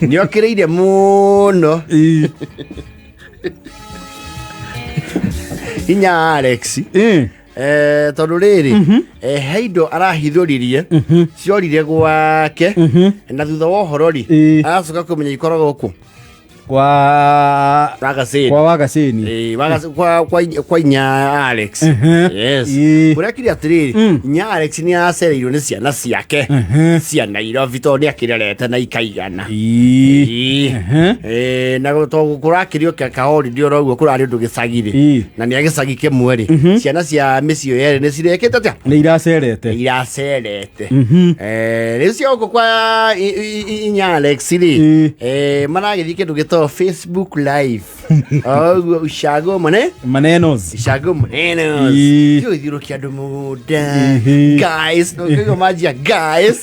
Niokireire muno. Inya Alex. Tondu riri heindo arahithuririe ciorire gwake na thutha wa uhoro ri aracoka kumenya ikoragwo guku kwa Wagasini kwa Inya Alex. Yes. Urakiri atiriri Inya Alex ni acereirwo ni ciana ciake cia Nairobi to ni akirerete na ikaigana. Na to kurakirio kahori ndio roguo kurari ndu gicagiri na ni agicagi kimwe ri ciana cia micio yere ni cirekete atia ni iracerete riu cio kwa Inya Alex ri maragithii kindu gito Facebook live. Ushago manenos yo diro kiado muda guys no kigo magia guys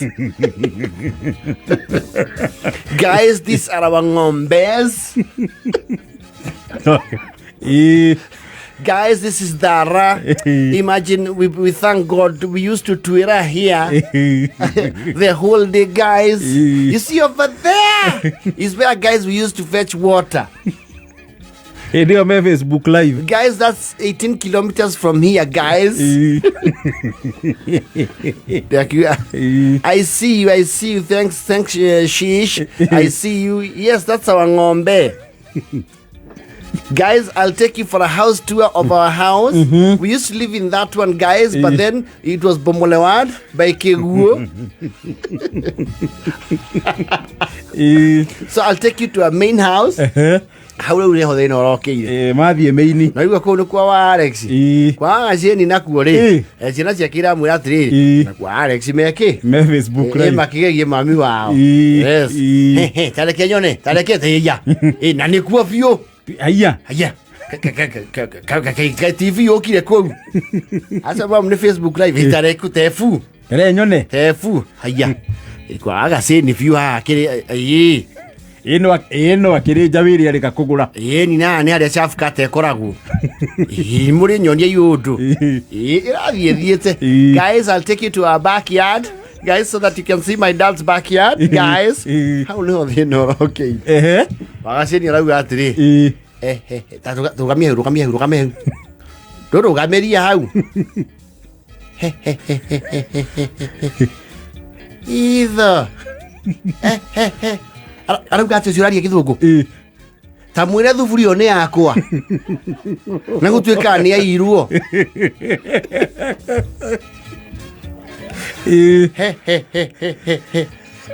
these are our ngombes. Guys, this is Dara. Imagine we thank God we used to Twitter here the whole day, guys. You see over there is where, guys, we used to fetch water. Hey, they are my Facebook live. Guys, that's 18 kilometers from here, guys. I see you. Thanks, Shish. I see you. Yes, that's our ngombe. Guys, I'll take you for a house tour of our house. We used to live in that one, guys, but then it was Bomolewad by Keguo. So I'll take you to our main house. How do we know they know? Okay, Mavi maini. Na yuko kono kwa Alex. Kwa ajeni nakuo ri. Ciana ciakira mwira atiriri. Na kwa Alex meke. Me Facebook live. Makigege mami wao. Yes. Tareke nyone, tareke teya. Na nikuo biu. Aya. TV yokire kou. Asa ba mne Facebook live itareku tefu. Ere nyone. Tefu. Aya. Kwa Agasini view akiri ino akiri jawiri arika kugura. Ni nani ari chafuka tekoragu. Muri nyonie yundu. Irathiete. Guys, I'll take you to our backyard. Guys, so that you can see my dad's backyard. Guys, how know they know? Okay. Agasini rauga atiri. Tugamie. Rugameria hau. Either. Arauga ati ciuraria githungu. Tamwire thuburio ni yakwa. Na gutuika ni airwo.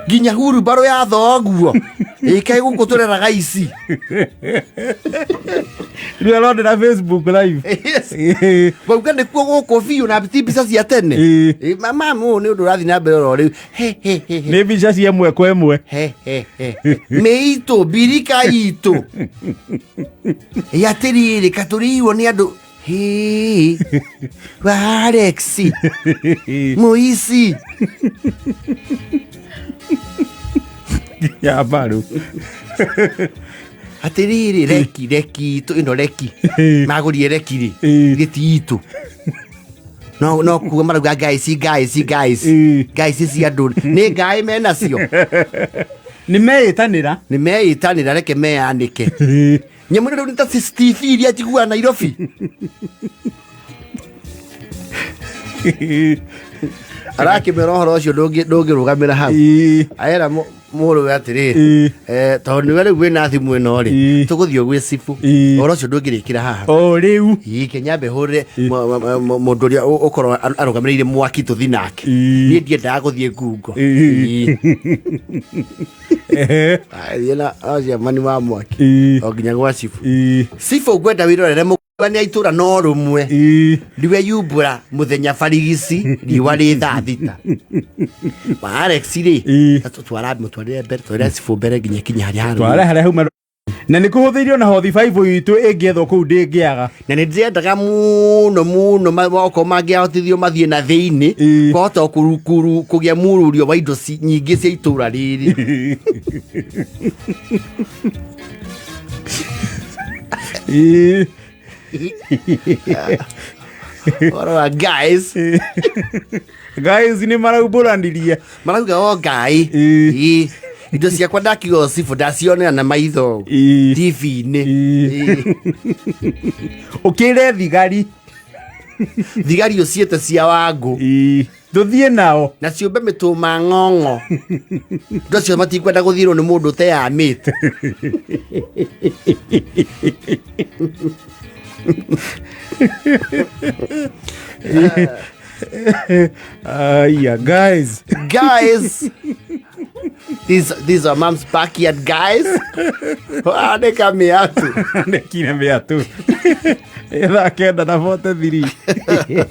Ginya huru baro ya thoguo. Ikai gukuturera gaici. Rio lode na Facebook live. Bauga ni kuo guko biu na bica cia tene. Mama mu ni undu rathi na mbere ro riu. Ni bica cia mwe kwa mwe. Meito birika itu. Ya tiriri katuriwo ni andu. Alexi. Moisi. Ya baru. Atiriri reki to ino reki. Maguri reki ri. Giti itu. No kuga maruga guys. Guys isi andu. Ni guy mena cio. Ni meitanira reke meanike. Nyamuri ru nita TV iria njigua Nairobi. Araki merohoro ucio ndungirugamira hau. Aera muru atiri tondu we riu wina thimu ino ri tuguthio gwi cibu oro ucio ndungirikira haha o riu Kenyambe hurire mundu ria ukorwo arugamirire mwaki tuthi nake ni ndiendaga guthie ngungo ayena acia mani wa mwaki o nginya gwa cibu ngwenda wirorere ni aitura no rumwe ndiwe yumbura muthenya barigisi riwa ri thita Alex ri mutwarire mbere twara cibu mbere nginya kinya haria twara huma na ni kuhuthirio na hothi 5 itu ingietho ku ndingiaga na ni ndiendaga muno mako mangiahotithio mathie na thiini kohota kurukuru kugia mururio wa indo nyingi cia itura riri Ora guys ni marauburandiria marauga o guy indo ciakwa ndakiuga cibu ndacionera na maitho TV-inĩ ukire thigari ũciĩte cia Wangũ ndũthiĩ nao na ciũmbe mĩtũma ng'ong'o indo cio matikwenda gũthirwo nĩ mũndũ ũteyamĩte yeah, guys these are mom's backyard guys nĩka mĩatu nekire mĩatu ĩthaa 9:43